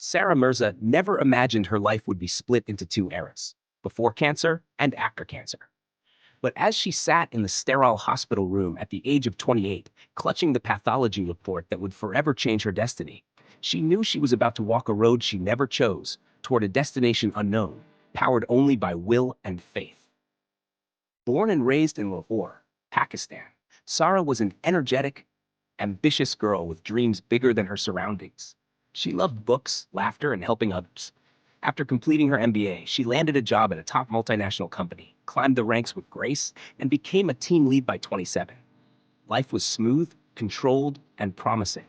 Sara Mirza never imagined her life would be split into two eras, before cancer and after cancer. But as she sat in the sterile hospital room at the age of 28, clutching the pathology report that would forever change her destiny, she knew she was about to walk a road she never chose toward a destination unknown, powered only by will and faith. Born and raised in Lahore, Pakistan, Sara was an energetic, ambitious girl with dreams bigger than her surroundings. She loved books, laughter, and helping others. After completing her MBA, she landed a job at a top multinational company, climbed the ranks with grace, and became a team lead by 27. Life was smooth, controlled, and promising,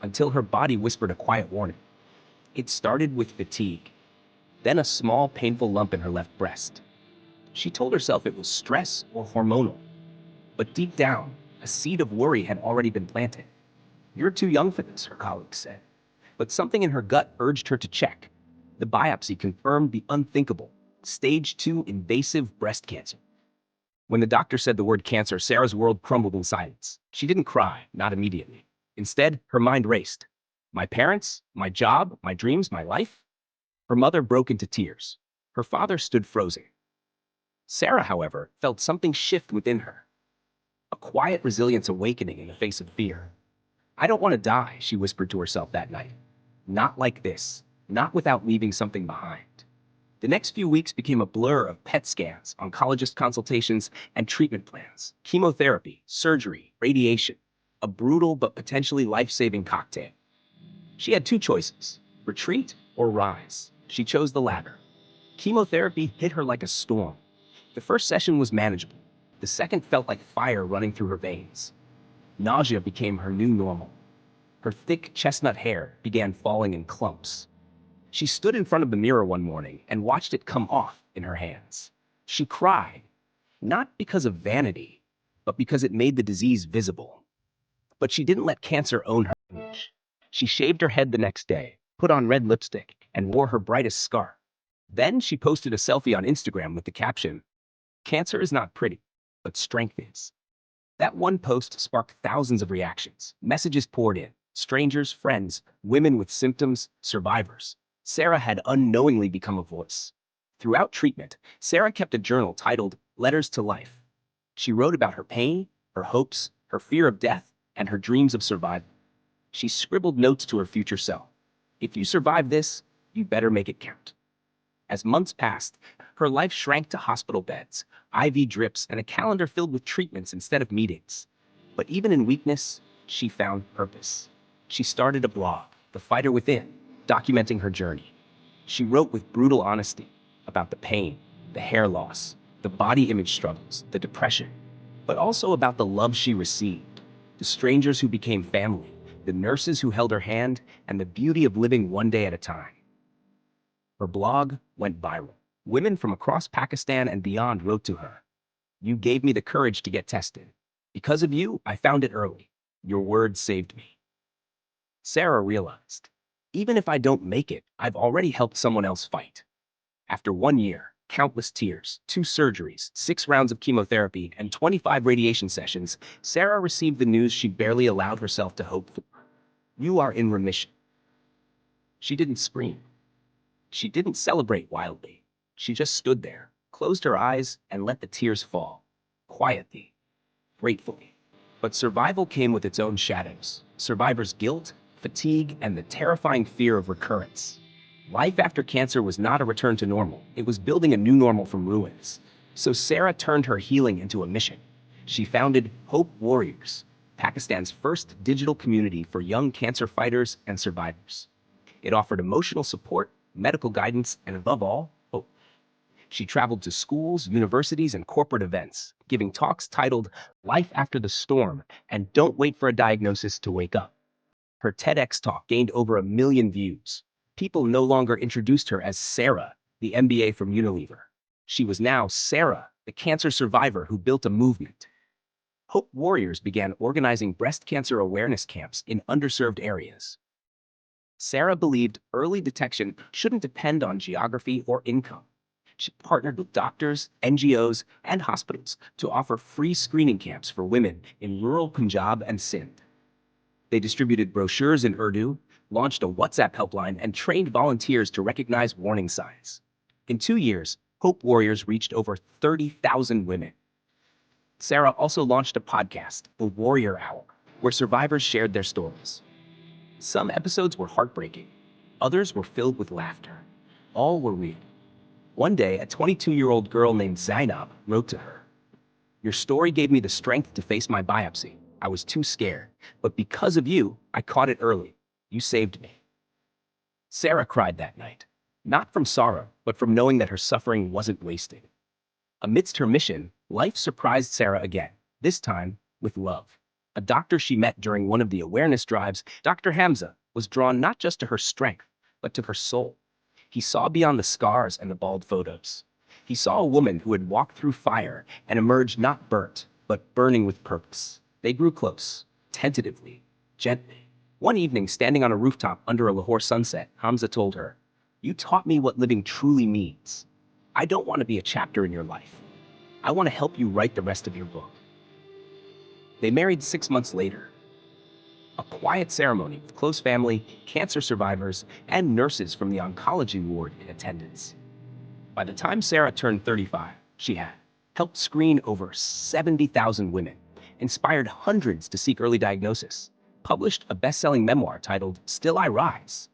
until her body whispered a quiet warning. It started with fatigue, then a small, painful lump in her left breast. She told herself it was stress or hormonal, but deep down, a seed of worry had already been planted. "You're too young for this," her colleagues said. But something in her gut urged her to check. The biopsy confirmed the unthinkable: stage 2 invasive breast cancer. When the doctor said the word cancer, Sara's world crumbled in silence. She didn't cry, not immediately. Instead, her mind raced. My parents, my job, my dreams, my life? Her mother broke into tears. Her father stood frozen. Sara, however, felt something shift within her, a quiet resilience awakening in the face of fear. "I don't want to die," she whispered to herself that night. "Not like this, not without leaving something behind." The next few weeks became a blur of PET scans, oncologist consultations, and treatment plans. Chemotherapy, surgery, radiation, a brutal but potentially life-saving cocktail. She had two choices: retreat or rise. She chose the latter. Chemotherapy hit her like a storm. The first session was manageable. The second felt like fire running through her veins. Nausea became her new normal. Her thick chestnut hair began falling in clumps. She stood in front of the mirror one morning and watched it come off in her hands. She cried, not because of vanity, but because it made the disease visible. But she didn't let cancer own her image. She shaved her head the next day, put on red lipstick, and wore her brightest scarf. Then she posted a selfie on Instagram with the caption, "Cancer is not pretty, but strength is." That one post sparked thousands of reactions. Messages poured in: strangers, friends, women with symptoms, survivors. Sara had unknowingly become a voice. Throughout treatment, Sara kept a journal titled Letters to Life. She wrote about her pain, her hopes, her fear of death, and her dreams of survival. She scribbled notes to her future self. "If you survive this, you better make it count." As months passed, her life shrank to hospital beds, IV drips, and a calendar filled with treatments instead of meetings. But even in weakness, she found purpose. She started a blog, The Fighter Within, documenting her journey. She wrote with brutal honesty about the pain, the hair loss, the body image struggles, the depression, but also about the love she received, the strangers who became family, the nurses who held her hand, and the beauty of living one day at a time. Her blog went viral. Women from across Pakistan and beyond wrote to her, "You gave me the courage to get tested. Because of you, I found it early. Your words saved me." Sara realized, even if I don't make it, I've already helped someone else fight. After 1 year, countless tears, 2 surgeries, 6 rounds of chemotherapy, and 25 radiation sessions, Sara received the news she barely allowed herself to hope for. "You are in remission." She didn't scream. She didn't celebrate wildly. She just stood there, closed her eyes, and let the tears fall. Quietly, gratefully. But survival came with its own shadows. Survivor's guilt, fatigue, and the terrifying fear of recurrence. Life after cancer was not a return to normal. It was building a new normal from ruins. So Sara turned her healing into a mission. She founded Hope Warriors, Pakistan's first digital community for young cancer fighters and survivors. It offered emotional support, medical guidance, and above all, hope. She traveled to schools, universities, and corporate events, giving talks titled Life After the Storm and Don't Wait for a Diagnosis to Wake Up. Her TEDx talk gained over 1 million views. People no longer introduced her as Sara, the MBA from Unilever. She was now Sara, the cancer survivor who built a movement. Hope Warriors began organizing breast cancer awareness camps in underserved areas. Sara believed early detection shouldn't depend on geography or income. She partnered with doctors, NGOs, and hospitals to offer free screening camps for women in rural Punjab and Sindh. They distributed brochures in Urdu, launched a WhatsApp helpline, and trained volunteers to recognize warning signs. In 2 years, Hope Warriors reached over 30,000 women. Sara also launched a podcast, The Warrior Hour, where survivors shared their stories. Some episodes were heartbreaking, others were filled with laughter. All were real. One day, a 22-year-old girl named Zainab wrote to her, "Your story gave me the strength to face my biopsy. I was too scared, but because of you, I caught it early. You saved me." Sara cried that night, not from sorrow, but from knowing that her suffering wasn't wasted. Amidst her mission, life surprised Sara again, this time with love. A doctor she met during one of the awareness drives, Dr. Hamza, was drawn not just to her strength, but to her soul. He saw beyond the scars and the bald photos. He saw a woman who had walked through fire and emerged not burnt, but burning with purpose. They grew close, tentatively, gently. One evening, standing on a rooftop under a Lahore sunset, Hamza told her, "You taught me what living truly means. I don't want to be a chapter in your life. I want to help you write the rest of your book." They married 6 months later. A quiet ceremony with close family, cancer survivors, and nurses from the oncology ward in attendance. By the time Sara turned 35, she had helped screen over 70,000 women, inspired hundreds to seek early diagnosis, published a best-selling memoir titled Still I Rise,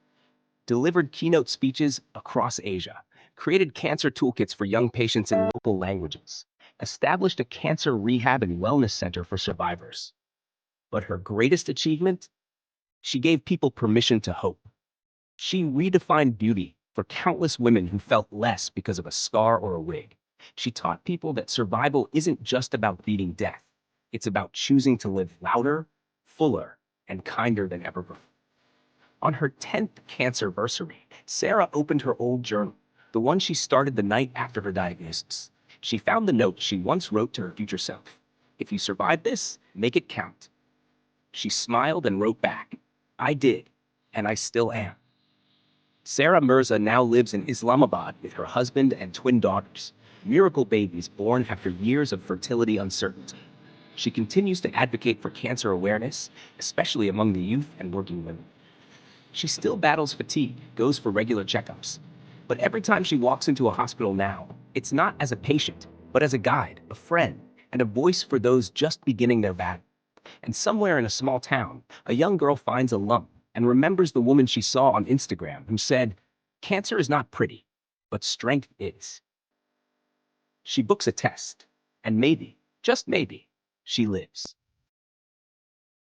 delivered keynote speeches across Asia, created cancer toolkits for young patients in local languages, established a cancer rehab and wellness center for survivors. But her greatest achievement? She gave people permission to hope. She redefined beauty for countless women who felt less because of a scar or a wig. She taught people that survival isn't just about beating death. It's about choosing to live louder, fuller, and kinder than ever before. On her 10th cancerversary, Sara opened her old journal, the one she started the night after her diagnosis. She found the note she once wrote to her future self. "If you survive this, make it count." She smiled and wrote back, "I did, and I still am." Sara Mirza now lives in Islamabad with her husband and twin daughters, miracle babies born after years of fertility uncertainty. She continues to advocate for cancer awareness, especially among the youth and working women. She still battles fatigue, goes for regular checkups. But every time she walks into a hospital now, it's not as a patient, but as a guide, a friend, and a voice for those just beginning their battle. And somewhere in a small town, a young girl finds a lump and remembers the woman she saw on Instagram who said, "Cancer is not pretty, but strength is." She books a test, and maybe, just maybe, she lives.